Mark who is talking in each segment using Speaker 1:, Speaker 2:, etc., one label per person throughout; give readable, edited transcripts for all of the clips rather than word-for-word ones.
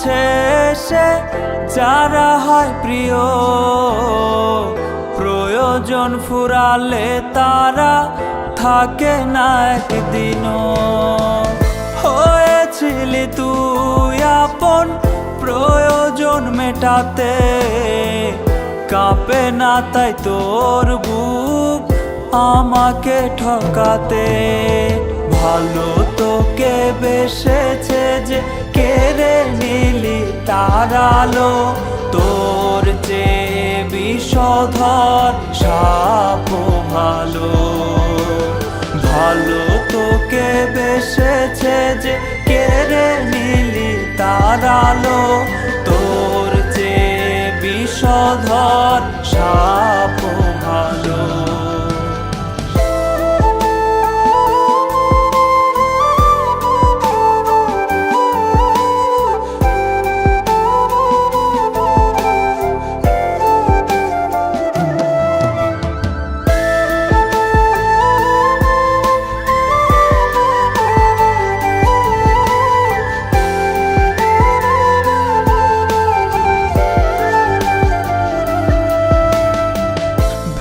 Speaker 1: কাছে এসে যারা হয় প্রিয়, প্রয়োজন ফুরালে তারা থাকে না একদিনও। হয়েছিলি তুই আপন প্রয়োজন মেটাতে, কাঁপে না তাই তোর বুক আমাকে ঠকাতে। ভালো তোকে বেসেছে যে কেড়ে নিলি তার আলো, তোর চেয়ে বিষধর সাপও ভালো। ভালো তোকে বেসেছে যে কেড়ে নিলি তার আলো, তোর চেয়ে বিষধর সাপও ভালো।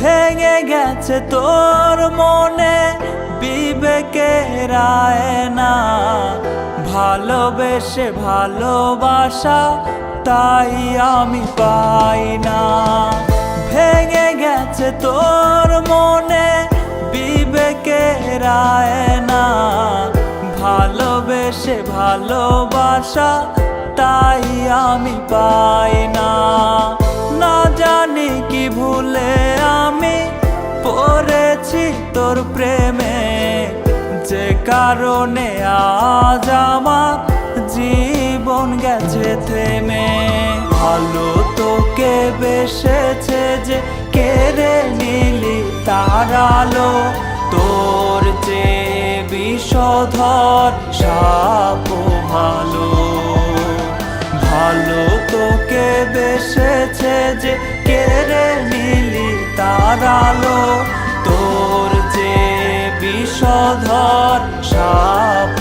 Speaker 1: ভেঙে গেছে তোর মনে বিবেকের আয়না, ভালোবেসে ভালোবাসা তাই আমি পাই না। ভেঙে গেছে তোর মনে বিবেকের আয়না, ভালোবেসে ভালোবাসা তাই আমি পাই না। না জানি কি ভুলে আমি পড়েছি তোর প্রেমে, যে কারণে আজ আমার জীবন গেছে থেমে। ভালো তোকে বেসেছে যে কেড়ে নিলি তার আলো, তোর চেয়ে বিষধর সাপও ভালো। ভালো তোকে বেসেছে যে কেড়ে নিলি তার আলো, তোর চেয়ে বিষধর সাপ